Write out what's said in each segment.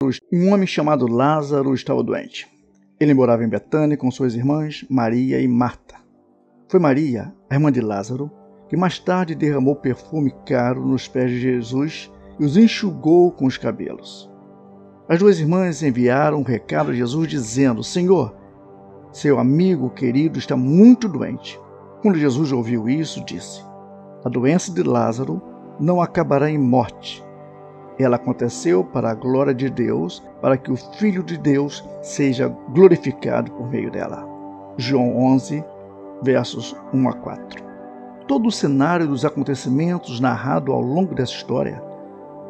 Um homem chamado Lázaro estava doente. Ele morava em Betânia com suas irmãs Maria e Marta. Foi Maria, a irmã de Lázaro, que mais tarde derramou perfume caro nos pés de Jesus e os enxugou com os cabelos. As duas irmãs enviaram um recado a Jesus dizendo: Senhor, seu amigo querido está muito doente. Quando Jesus ouviu isso, disse: a doença de Lázaro não acabará em morte. Ela aconteceu para a glória de Deus, para que o Filho de Deus seja glorificado por meio dela. João 11, versos 1 a 4. Todo o cenário dos acontecimentos narrado ao longo dessa história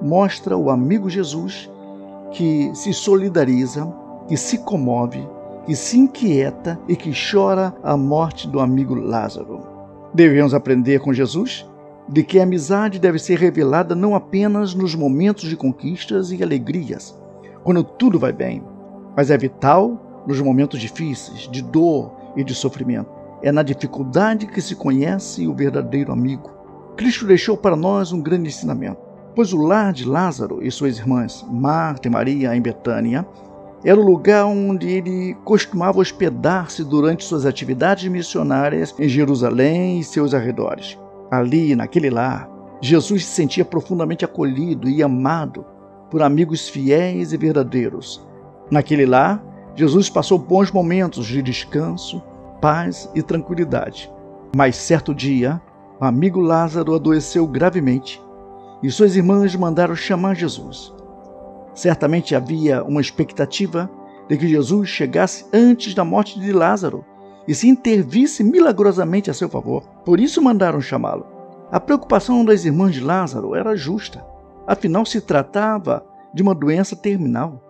mostra o amigo Jesus que se solidariza, que se comove, que se inquieta e que chora a morte do amigo Lázaro. Devemos aprender com Jesus de que a amizade deve ser revelada não apenas nos momentos de conquistas e alegrias, quando tudo vai bem, mas é vital nos momentos difíceis, de dor e de sofrimento. É na dificuldade que se conhece o verdadeiro amigo. Cristo deixou para nós um grande ensinamento, pois o lar de Lázaro e suas irmãs, Marta e Maria, em Betânia, era o lugar onde ele costumava hospedar-se durante suas atividades missionárias em Jerusalém e seus arredores. Ali, naquele lar, Jesus se sentia profundamente acolhido e amado por amigos fiéis e verdadeiros. Naquele lar, Jesus passou bons momentos de descanso, paz e tranquilidade. Mas certo dia, o amigo Lázaro adoeceu gravemente e suas irmãs mandaram chamar Jesus. Certamente havia uma expectativa de que Jesus chegasse antes da morte de Lázaro e se intervisse milagrosamente a seu favor. Por isso mandaram chamá-lo. A preocupação das irmãs de Lázaro era justa. Afinal, se tratava de uma doença terminal.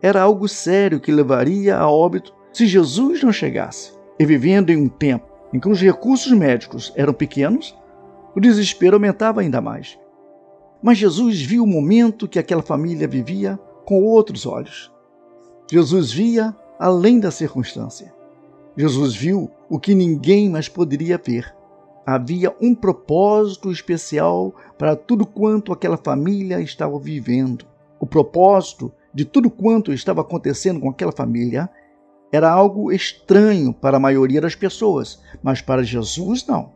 Era algo sério que levaria a óbito se Jesus não chegasse. E vivendo em um tempo em que os recursos médicos eram pequenos, o desespero aumentava ainda mais. Mas Jesus viu o momento que aquela família vivia com outros olhos. Jesus via além da circunstância. Jesus viu o que ninguém mais poderia ver. Havia um propósito especial para tudo quanto aquela família estava vivendo. O propósito de tudo quanto estava acontecendo com aquela família era algo estranho para a maioria das pessoas, mas para Jesus não.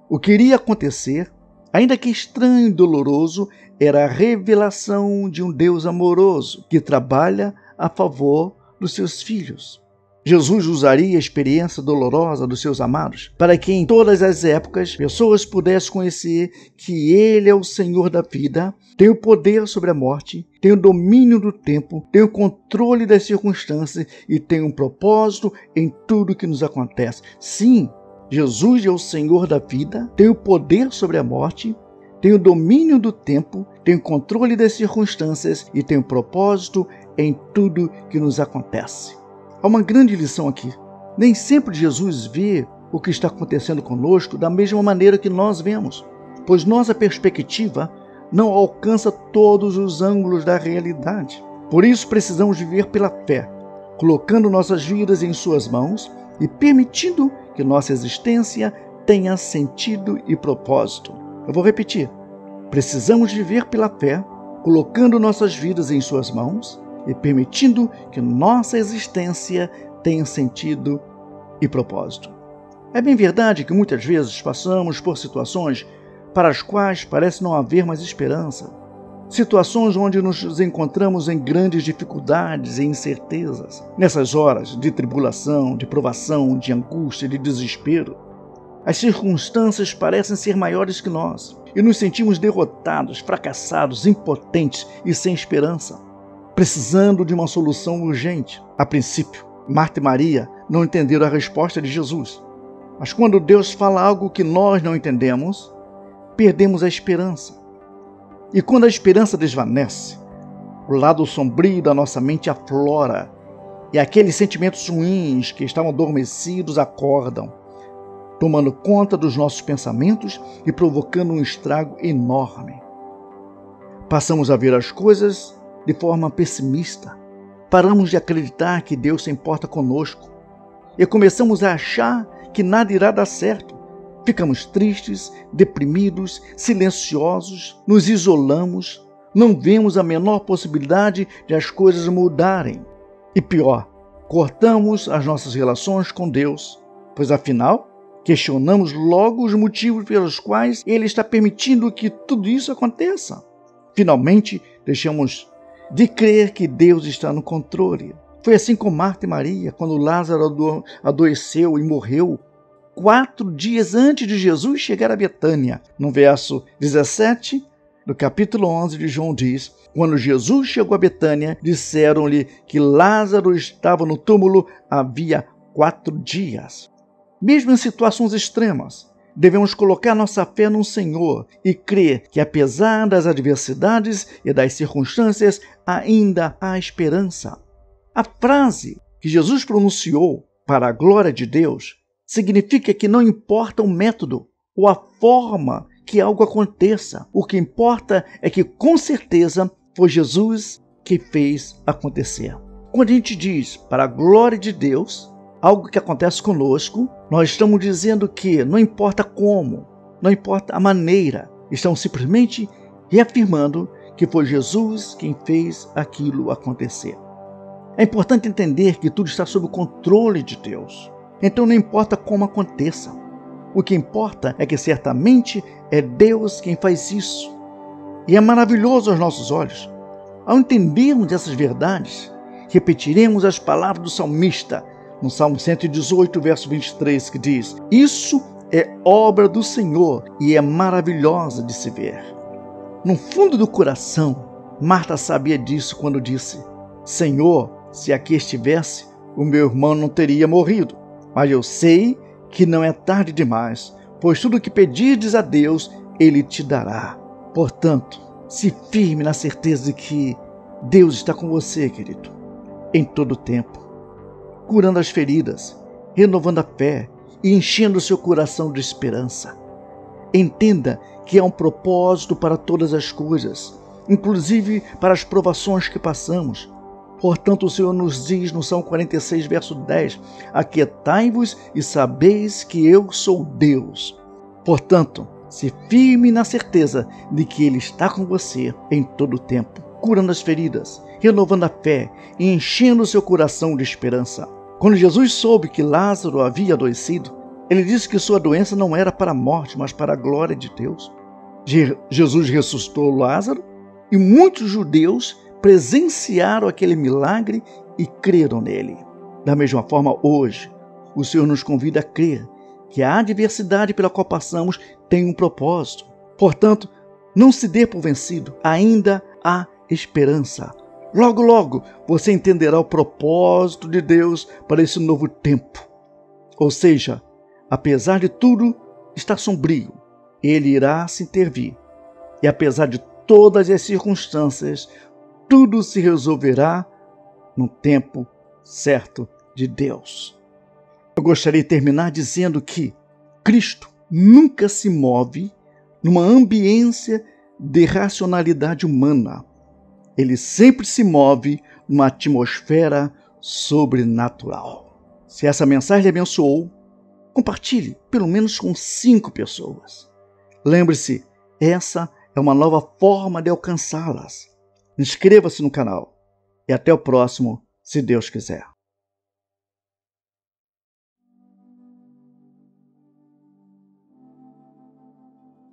O que iria acontecer, ainda que estranho e doloroso, era a revelação de um Deus amoroso que trabalha a favor dos seus filhos. Jesus usaria a experiência dolorosa dos seus amados para que em todas as épocas pessoas pudessem conhecer que Ele é o Senhor da vida, tem o poder sobre a morte, tem o domínio do tempo, tem o controle das circunstâncias e tem um propósito em tudo que nos acontece. Sim, Jesus é o Senhor da vida, tem o poder sobre a morte, tem o domínio do tempo, tem o controle das circunstâncias e tem o propósito em tudo que nos acontece. Há uma grande lição aqui. Nem sempre Jesus vê o que está acontecendo conosco da mesma maneira que nós vemos, pois nossa perspectiva não alcança todos os ângulos da realidade. Por isso precisamos viver pela fé, colocando nossas vidas em suas mãos e permitindo que nossa existência tenha sentido e propósito. Eu vou repetir. Precisamos viver pela fé, colocando nossas vidas em suas mãos e permitindo que nossa existência tenha sentido e propósito. É bem verdade que muitas vezes passamos por situações para as quais parece não haver mais esperança. Situações onde nos encontramos em grandes dificuldades e incertezas. Nessas horas de tribulação, de provação, de angústia, de desespero, as circunstâncias parecem ser maiores que nós e nos sentimos derrotados, fracassados, impotentes e sem esperança, precisando de uma solução urgente. A princípio, Marta e Maria não entenderam a resposta de Jesus. Mas quando Deus fala algo que nós não entendemos, perdemos a esperança. E quando a esperança desvanece, o lado sombrio da nossa mente aflora e aqueles sentimentos ruins que estavam adormecidos acordam, tomando conta dos nossos pensamentos e provocando um estrago enorme. Passamos a ver as coisas de forma pessimista. Paramos de acreditar que Deus se importa conosco e começamos a achar que nada irá dar certo. Ficamos tristes, deprimidos, silenciosos, nos isolamos, não vemos a menor possibilidade de as coisas mudarem. E pior, cortamos as nossas relações com Deus, pois afinal, questionamos logo os motivos pelos quais Ele está permitindo que tudo isso aconteça. Finalmente, deixamos de crer que Deus está no controle. Foi assim com Marta e Maria, quando Lázaro adoeceu e morreu 4 dias antes de Jesus chegar a Betânia. No verso 17 do capítulo 11 de João diz: quando Jesus chegou a Betânia, disseram-lhe que Lázaro estava no túmulo havia 4 dias. Mesmo em situações extremas, devemos colocar nossa fé no Senhor e crer que, apesar das adversidades e das circunstâncias, ainda há esperança. A frase que Jesus pronunciou para a glória de Deus significa que não importa o método ou a forma que algo aconteça, o que importa é que, com certeza, foi Jesus que fez acontecer. Quando a gente diz para a glória de Deus, algo que acontece conosco, nós estamos dizendo que não importa como, não importa a maneira, estamos simplesmente reafirmando que foi Jesus quem fez aquilo acontecer. É importante entender que tudo está sob o controle de Deus. Então não importa como aconteça. O que importa é que certamente é Deus quem faz isso. E é maravilhoso aos nossos olhos. Ao entendermos essas verdades, repetiremos as palavras do salmista, no Salmo 118, verso 23, que diz: isso é obra do Senhor e é maravilhosa de se ver. No fundo do coração, Marta sabia disso quando disse: Senhor, se aqui estivesse, o meu irmão não teria morrido. Mas eu sei que não é tarde demais, pois tudo o que pedirdes a Deus, Ele te dará. Portanto, se firme na certeza de que Deus está com você, querido, em todo o tempo, curando as feridas, renovando a fé e enchendo o seu coração de esperança. Entenda que há um propósito para todas as coisas, inclusive para as provações que passamos. Portanto, o Senhor nos diz no Salmo 46, verso 10, aquietai-vos e sabeis que eu sou Deus. Portanto, se firme na certeza de que Ele está com você em todo o tempo, curando as feridas, renovando a fé e enchendo o seu coração de esperança. Quando Jesus soube que Lázaro havia adoecido, Ele disse que sua doença não era para a morte, mas para a glória de Deus. Jesus ressuscitou Lázaro e muitos judeus presenciaram aquele milagre e creram nele. Da mesma forma, hoje, o Senhor nos convida a crer que a adversidade pela qual passamos tem um propósito. Portanto, não se dê por vencido, ainda há esperança. Logo, logo, você entenderá o propósito de Deus para esse novo tempo. Ou seja, apesar de tudo estar sombrio, Ele irá se intervir. E apesar de todas as circunstâncias, tudo se resolverá no tempo certo de Deus. Eu gostaria de terminar dizendo que Cristo nunca se move numa ambiência de racionalidade humana. Ele sempre se move numa atmosfera sobrenatural. Se essa mensagem lhe abençoou, compartilhe pelo menos com 5 pessoas. Lembre-se, essa é uma nova forma de alcançá-las. Inscreva-se no canal e até o próximo, se Deus quiser.